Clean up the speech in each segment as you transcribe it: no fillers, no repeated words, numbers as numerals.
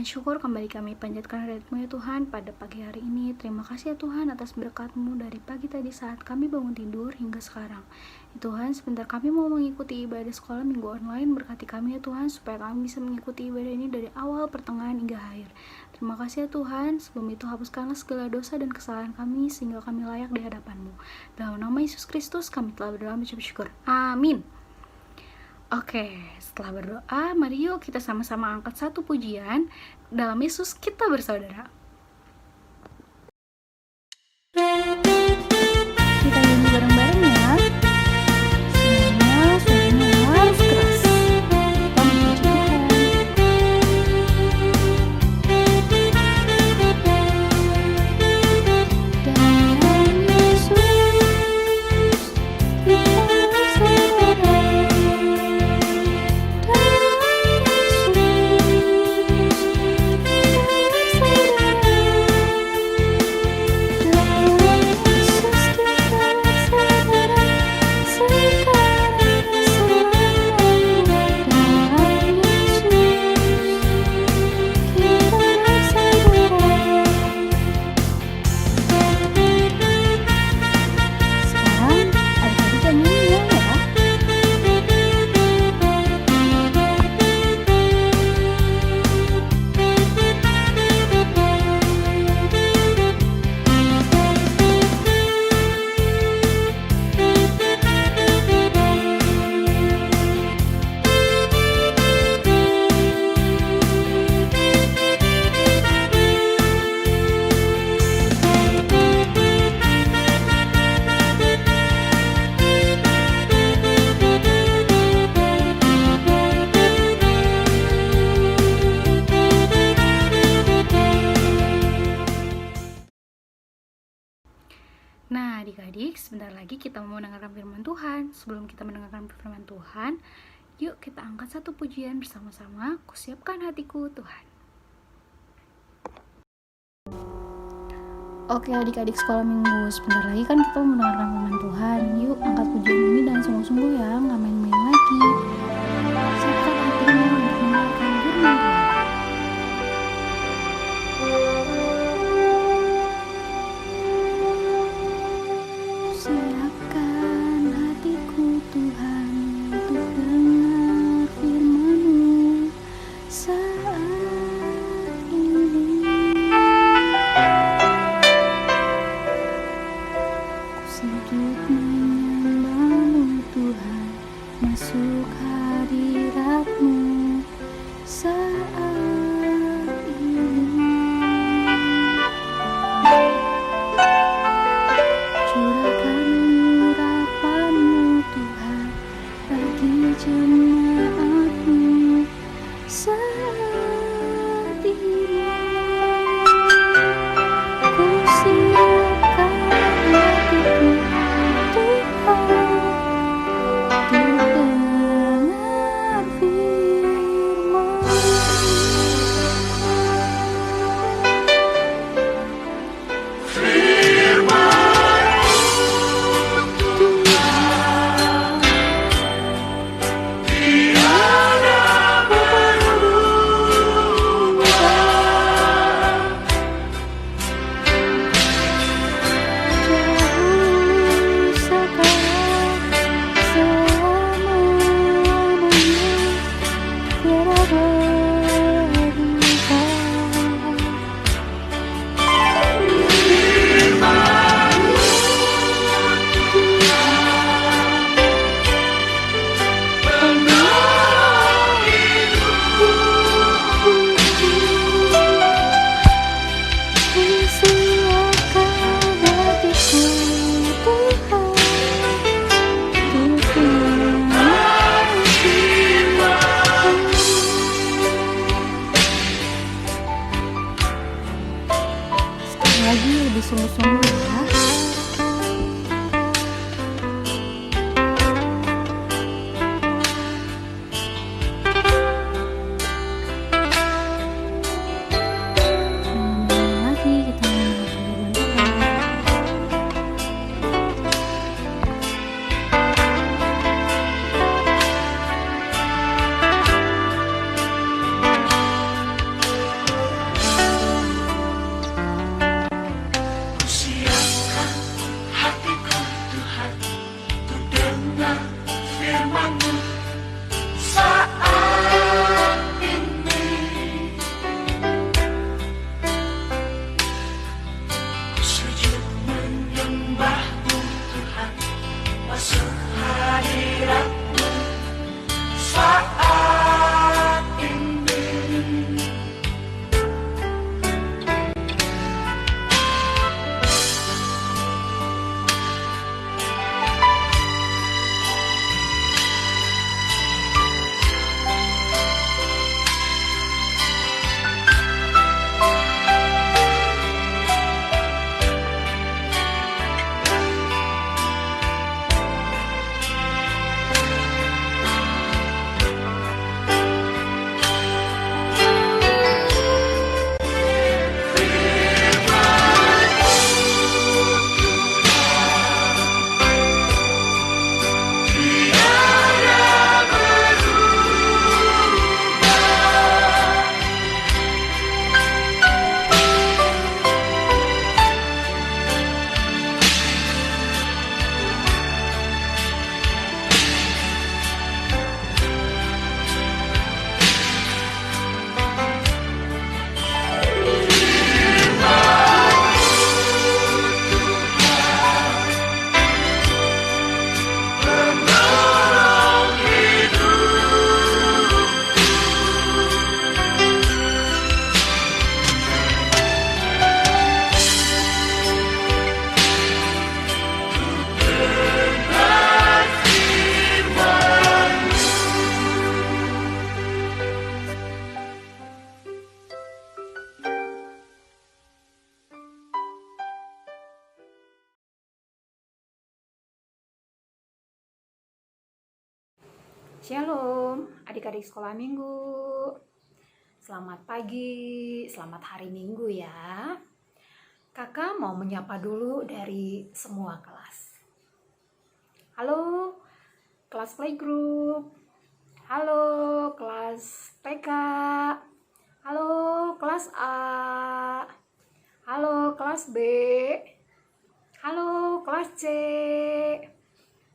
syukur kembali kami panjatkan hadirat-Mu ya Tuhan pada pagi hari ini. Terima kasih ya Tuhan atas berkat-Mu dari pagi tadi saat kami bangun tidur hingga sekarang. Ya Tuhan, sebentar kami mau mengikuti ibadah sekolah minggu online. Berkati kami ya Tuhan supaya kami bisa mengikuti ibadah ini dari awal, pertengahan, hingga akhir. Terima kasih ya Tuhan. Sebelum itu hapuskanlah segala dosa dan kesalahan kami sehingga kami layak di hadapan-Mu. Dalam nama Yesus Kristus kami telah berdoa mengucap syukur. Amin. Oke, setelah berdoa, mari yuk kita sama-sama angkat satu pujian. Dalam Yesus kita bersaudara. Kita nyanyi bareng-bareng ya. Semuanya suaranya harus keras. Kita memuji Tuhan. Dalam Yesus kita bersaudara. Nah, adik-adik, sebentar lagi kita mau mendengarkan firman Tuhan. Sebelum kita mendengarkan firman Tuhan, yuk kita angkat satu pujian bersama-sama. Kusiapkan hatiku, Tuhan. Oke adik-adik sekolah minggu, sebentar lagi kan kita mau mendengarkan firman Tuhan. Yuk angkat pujian ini dan sungguh-sungguh ya, nggak main-main lagi. Siapkan hatimu untuk mendengarkan firman Tuhan. Siapkan hatiku Tuhan untuk dengar firman-Mu saat ini. Ku sujud menyembah-Mu Tuhan, masuk hadirat-Mu saat ini. Curahkan urapan-Mu Tuhan bagi jemaat-Mu saat ini. Ku siapkan hatiku Tuhan untuk dengar Shalom, adik-adik sekolah minggu. Selamat pagi, selamat hari minggu ya. Kakak mau menyapa dulu dari semua kelas. Halo, kelas playgroup. Halo, kelas TK. Halo, kelas A. Halo, kelas B. Halo, kelas C.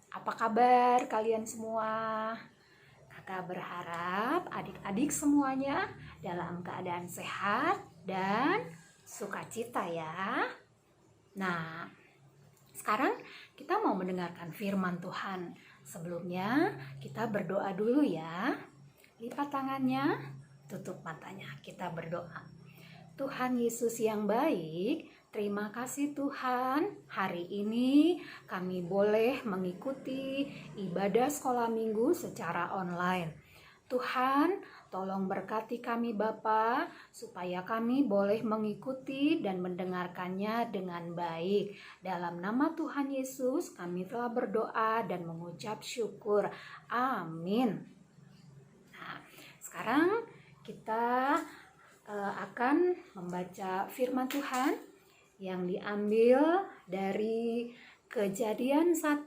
Apa kabar kalian semua? Kakak berharap adik-adik semuanya dalam keadaan sehat dan sukacita ya. Nah, sekarang kita mau mendengarkan firman Tuhan. Sebelumnya kita berdoa dulu ya. Lipat tangannya, tutup matanya. Kita berdoa. Tuhan Yesus yang baik, terima kasih Tuhan. Hari ini kami boleh mengikuti ibadah sekolah minggu secara online. Tuhan, tolong berkati kami Bapa, supaya kami boleh mengikuti dan mendengarkannya dengan baik. Dalam nama Tuhan Yesus, kami telah berdoa dan mengucap syukur. Amin. Nah, sekarang kita akan membaca firman Tuhan yang diambil dari Kejadian 1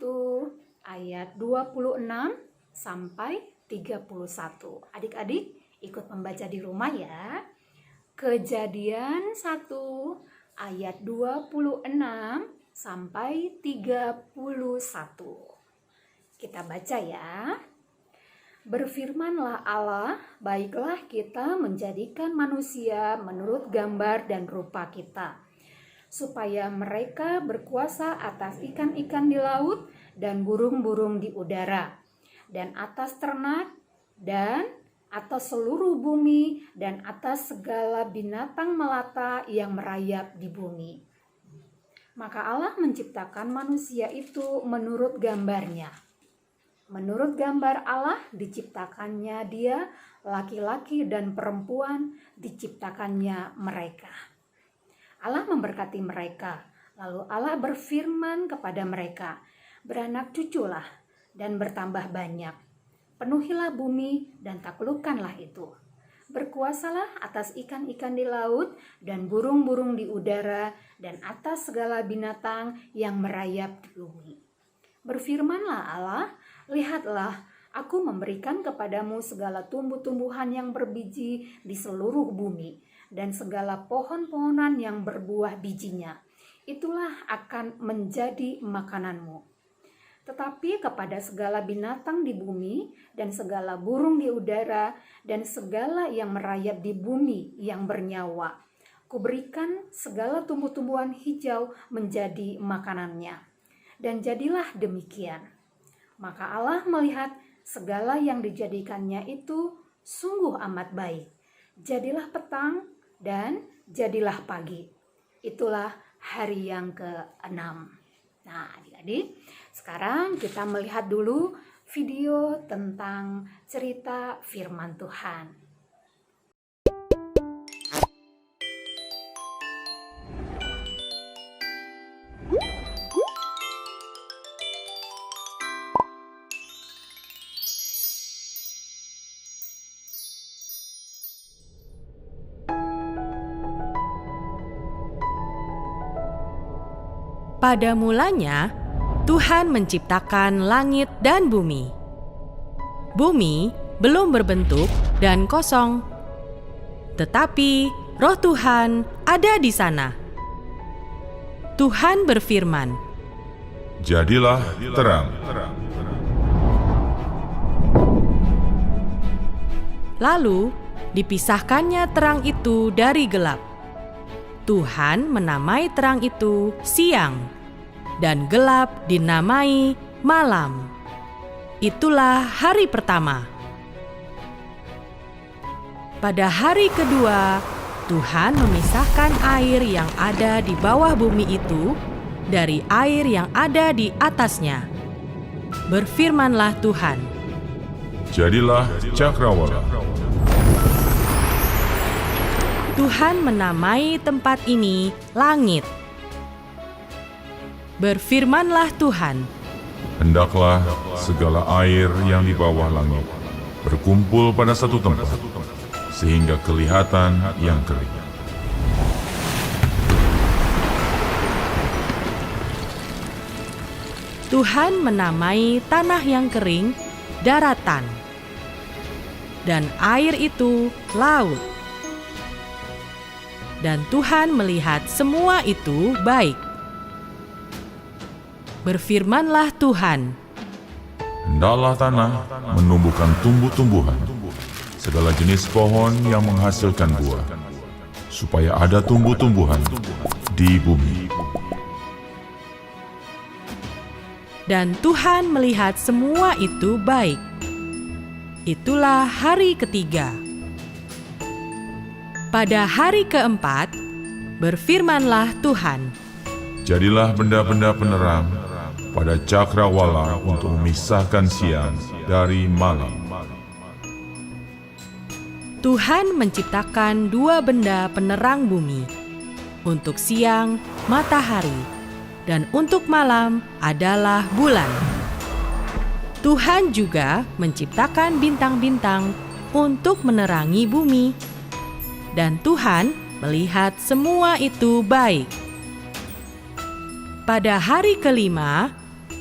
ayat 26 sampai 31. Adik-adik ikut membaca di rumah ya. Kejadian 1 ayat 26 sampai 31. Kita baca ya. Berfirmanlah Allah, baiklah kita menjadikan manusia menurut gambar dan rupa kita, supaya mereka berkuasa atas ikan-ikan di laut dan burung-burung di udara, dan atas ternak, dan atas seluruh bumi, dan atas segala binatang melata yang merayap di bumi. Maka Allah menciptakan manusia itu menurut gambarnya. Menurut gambar Allah diciptakannya dia, laki-laki dan perempuan diciptakannya mereka. Allah memberkati mereka, lalu Allah berfirman kepada mereka, beranak cuculah dan bertambah banyak. Penuhilah bumi dan taklukkanlah itu. Berkuasalah atas ikan-ikan di laut dan burung-burung di udara dan atas segala binatang yang merayap di bumi. Berfirmanlah Allah, lihatlah, aku memberikan kepadamu segala tumbuh-tumbuhan yang berbiji di seluruh bumi, dan segala pohon-pohonan yang berbuah bijinya. Itulah akan menjadi makananmu. Tetapi kepada segala binatang di bumi, dan segala burung di udara, dan segala yang merayap di bumi yang bernyawa, kuberikan segala tumbuh-tumbuhan hijau menjadi makanannya. Dan jadilah demikian. Maka Allah melihat segala yang dijadikannya itu sungguh amat baik. Jadilah petang dan jadilah pagi. Itulah hari yang ke-6. Nah, adik-adik, sekarang kita melihat dulu video tentang cerita firman Tuhan. Pada mulanya, Tuhan menciptakan langit dan bumi. Bumi belum berbentuk dan kosong, tetapi Roh Tuhan ada di sana. Tuhan berfirman, "Jadilah terang." Lalu dipisahkannya terang itu dari gelap. Tuhan menamai terang itu siang, dan gelap dinamai malam. Itulah hari pertama. Pada hari kedua, Tuhan memisahkan air yang ada di bawah bumi itu dari air yang ada di atasnya. Berfirmanlah Tuhan, "Jadilah cakrawala." Tuhan menamai tempat ini langit. Berfirmanlah Tuhan, hendaklah segala air yang di bawah langit berkumpul pada satu tempat, sehingga kelihatan yang kering. Tuhan menamai tanah yang kering daratan, dan air itu laut. Dan Tuhan melihat semua itu baik. Berfirmanlah Tuhan, Hendaklah tanah menumbuhkan tumbuh-tumbuhan, segala jenis pohon yang menghasilkan buah, supaya ada tumbuh-tumbuhan di bumi. dan Tuhan melihat semua itu baik. Itulah hari ketiga. Pada hari keempat, berfirmanlah Tuhan, Jadilah benda-benda penerang pada cakrawala untuk memisahkan siang dari malam. Tuhan menciptakan dua benda penerang bumi, untuk siang matahari, dan untuk malam adalah bulan. Tuhan juga menciptakan bintang-bintang untuk menerangi bumi, dan Tuhan melihat semua itu baik. Pada hari kelima,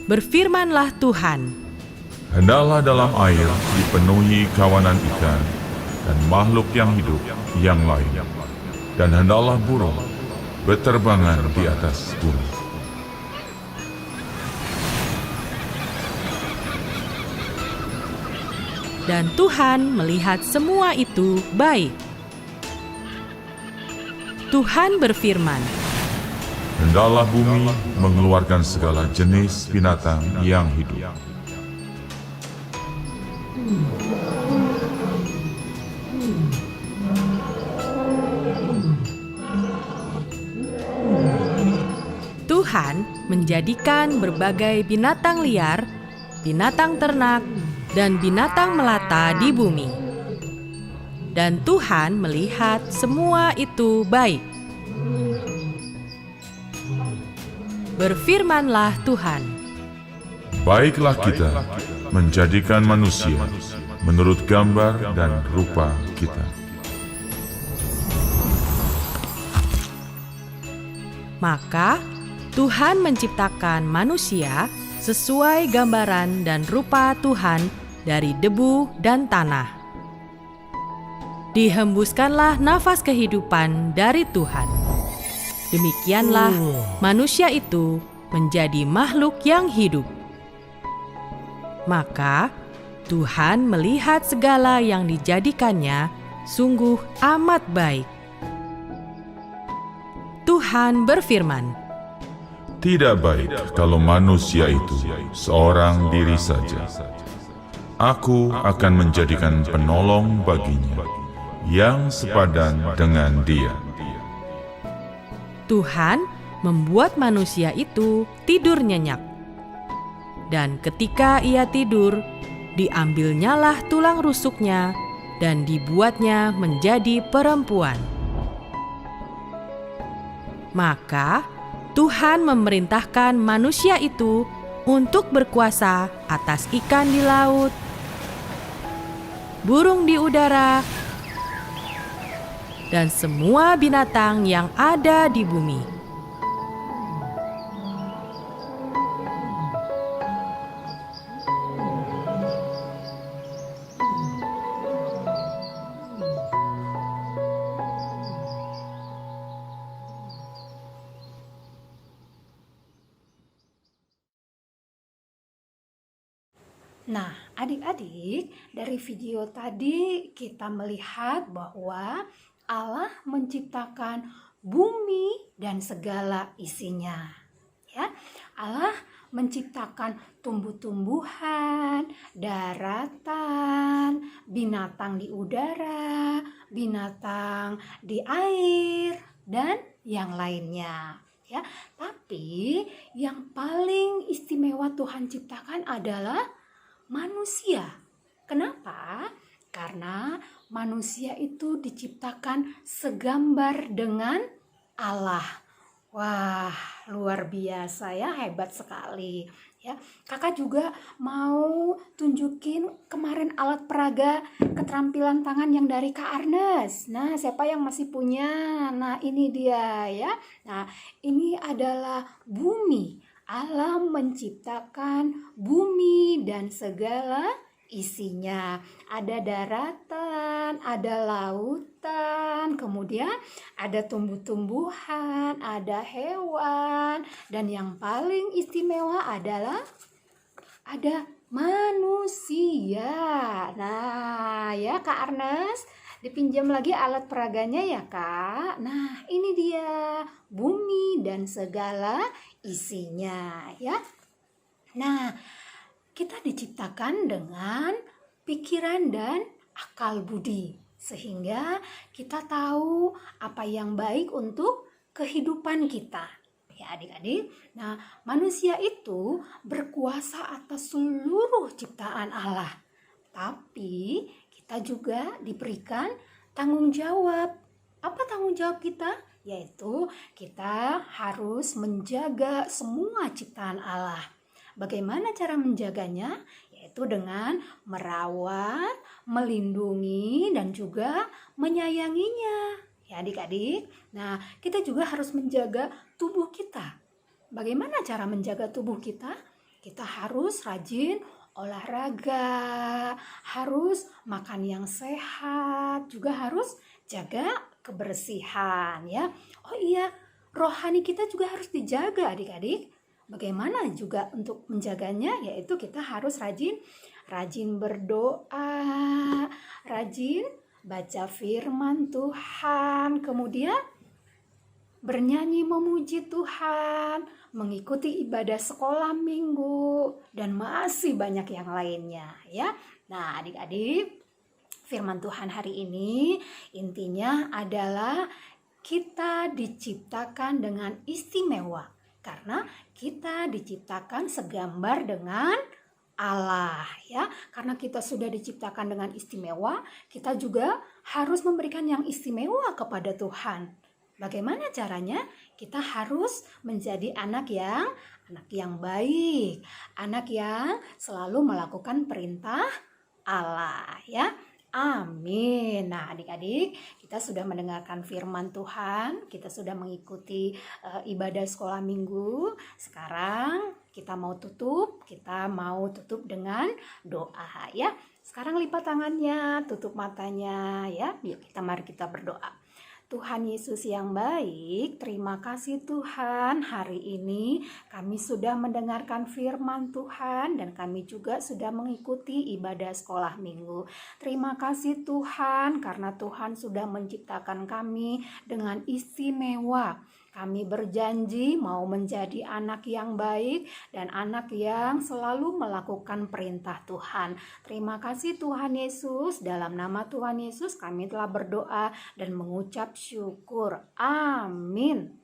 berfirmanlah Tuhan, Hendaklah dalam air dipenuhi kawanan ikan dan makhluk yang hidup yang lain, dan hendaklah burung berterbangan di atas bumi. dan Tuhan melihat semua itu baik. Tuhan berfirman, Hendaklah bumi mengeluarkan segala jenis binatang yang hidup. Tuhan menjadikan berbagai binatang liar, binatang ternak, dan binatang melata di bumi. Dan Tuhan melihat semua itu baik. Berfirmanlah Tuhan, Baiklah kita menjadikan manusia menurut gambar dan rupa kita. maka Tuhan menciptakan manusia sesuai gambaran dan rupa Tuhan dari debu dan tanah. Dihembuskanlah nafas kehidupan dari Tuhan. Demikianlah manusia itu menjadi makhluk yang hidup. Maka Tuhan melihat segala yang dijadikannya sungguh amat baik. Tuhan berfirman, Tidak baik kalau manusia itu seorang diri saja. Aku akan menjadikan penolong baginya yang sepadan dengan dia. Tuhan membuat manusia itu tidur nyenyak. Dan ketika ia tidur, diambilnyalah tulang rusuknya dan dibuatnya menjadi perempuan. Maka Tuhan memerintahkan manusia itu untuk berkuasa atas ikan di laut, burung di udara, dan semua binatang yang ada di bumi. Nah, adik-adik, dari video tadi kita melihat bahwa Allah menciptakan bumi dan segala isinya. Ya, Allah menciptakan tumbuh-tumbuhan, daratan, binatang di udara, binatang di air, dan yang lainnya. Ya, tapi yang paling istimewa Tuhan ciptakan adalah manusia. Kenapa? Karena manusia itu diciptakan segambar dengan Allah. Wah, luar biasa ya, hebat sekali. Ya, kakak juga mau tunjukin kemarin alat peraga keterampilan tangan yang dari Kak Arnes. Nah, siapa yang masih punya? Nah, ini dia ya. Nah, ini adalah bumi. Alam menciptakan bumi dan segala isinya. Ada daratan, ada lautan, kemudian ada tumbuh-tumbuhan, ada hewan, dan yang paling istimewa adalah ada manusia. Nah, ya Kak Arnes, dipinjam lagi alat peraganya ya Kak. Nah, ini dia bumi dan segala isinya ya. Nah, kita diciptakan dengan pikiran dan akal budi, sehingga kita tahu apa yang baik untuk kehidupan kita. Ya adik-adik, nah manusia itu berkuasa atas seluruh ciptaan Allah. Tapi kita juga diberikan tanggung jawab. Apa tanggung jawab kita? Yaitu kita harus menjaga semua ciptaan Allah. Bagaimana cara menjaganya? Yaitu dengan merawat, melindungi, dan juga menyayanginya. Ya adik-adik, nah kita juga harus menjaga tubuh kita. Bagaimana cara menjaga tubuh kita? Kita harus rajin olahraga, harus makan yang sehat, juga harus jaga kebersihan ya. Oh iya, rohani kita juga harus dijaga adik-adik. Bagaimana juga untuk menjaganya? Yaitu kita harus rajin berdoa, rajin baca firman Tuhan, kemudian bernyanyi memuji Tuhan, mengikuti ibadah sekolah minggu, dan masih banyak yang lainnya ya. Nah adik-adik, firman Tuhan hari ini intinya adalah kita diciptakan dengan istimewa. Karena kita diciptakan segambar dengan Allah ya. Karena kita sudah diciptakan dengan istimewa, kita juga harus memberikan yang istimewa kepada Tuhan. Bagaimana caranya? Kita harus menjadi anak yang baik, anak yang selalu melakukan perintah Allah ya. Amin. Nah adik-adik, kita sudah mendengarkan firman Tuhan, kita sudah mengikuti ibadah sekolah minggu. Sekarang kita mau tutup dengan doa ya. Sekarang lipat tangannya, tutup matanya ya. Yuk mari kita berdoa. Tuhan Yesus yang baik, terima kasih Tuhan, hari ini kami sudah mendengarkan firman Tuhan dan kami juga sudah mengikuti ibadah sekolah minggu. Terima kasih Tuhan karena Tuhan sudah menciptakan kami dengan istimewa. Kami berjanji mau menjadi anak yang baik dan anak yang selalu melakukan perintah Tuhan. Terima kasih Tuhan Yesus. Dalam nama Tuhan Yesus kami telah berdoa dan mengucap syukur. Amin.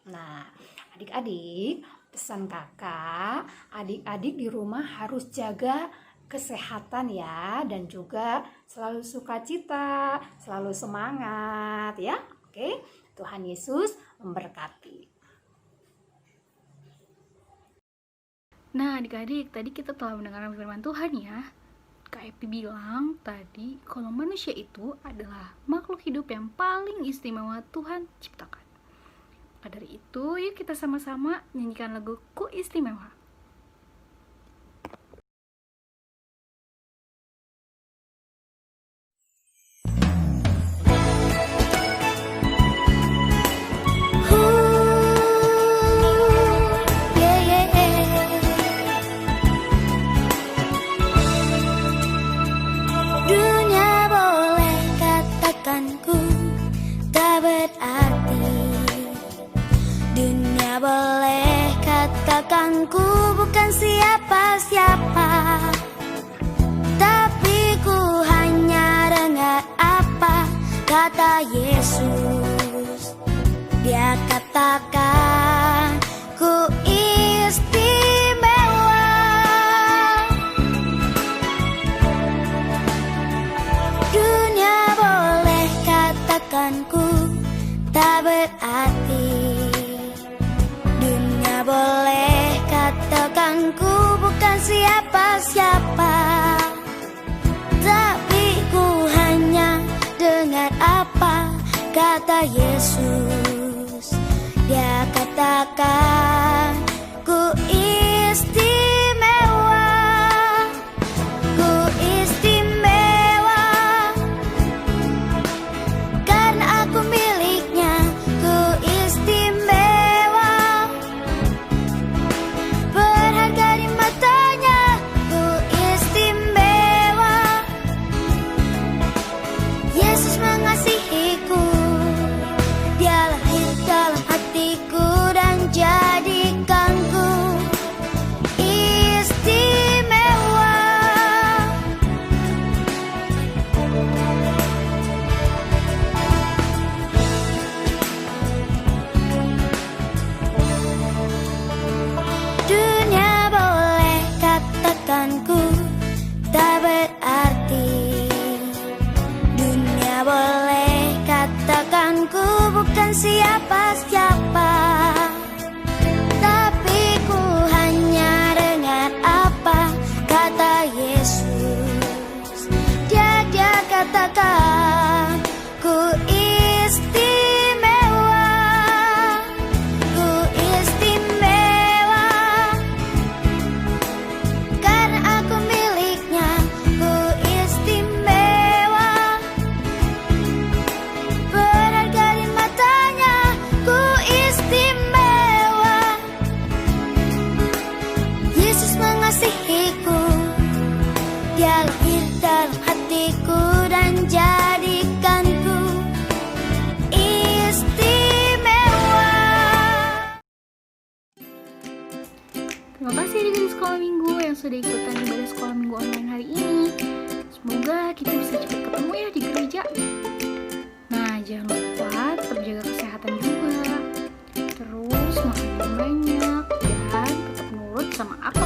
Nah, adik-adik, pesan kakak, adik-adik di rumah harus jaga kesehatan ya, dan juga selalu sukacita, selalu semangat ya. Oke. Tuhan Yesus memberkati. Nah adik-adik, tadi kita telah mendengarkan firman Tuhan ya. Kak Epi bilang tadi kalau manusia itu adalah makhluk hidup yang paling istimewa Tuhan ciptakan. Maka dari itu, yuk kita sama-sama nyanyikan lagu Ku Istimewa. Ku bukan siapa-siapa, tapi ku hanya dengar apa kata Yesus. Dia katakan ku istimewa. Dunia boleh katakan ku tak berarti, kata Yesus. Dia katakan ku istimewa, ku istimewa, karena aku miliknya. Ku istimewa, berharga di matanya. Ku istimewa, Yesus mengasihiku. Dia lahir dalam hatiku dan jadikanku istimewa. Dunia boleh katakanku tak berarti, dunia boleh katakanku bukan siapa-siapa, tapi ku hanya dengar apa kata Yesus. Dia katakan ku istimewa, ku istimewa, karena aku miliknya. Ku istimewa, berharga di matanya. Ku istimewa, Yesus mengasihiku. Dia lahir dalam hatiku dan jadikanku istimewa. Terima kasih adik-adik sekolah minggu yang sudah ikutan ibadah sekolah minggu online hari ini. Semoga kita bisa cepat ketemu ya di gereja. Nah, jangan lupa tetap jaga kesehatan juga. Terus makan yang banyak dan tetap nurut sama apa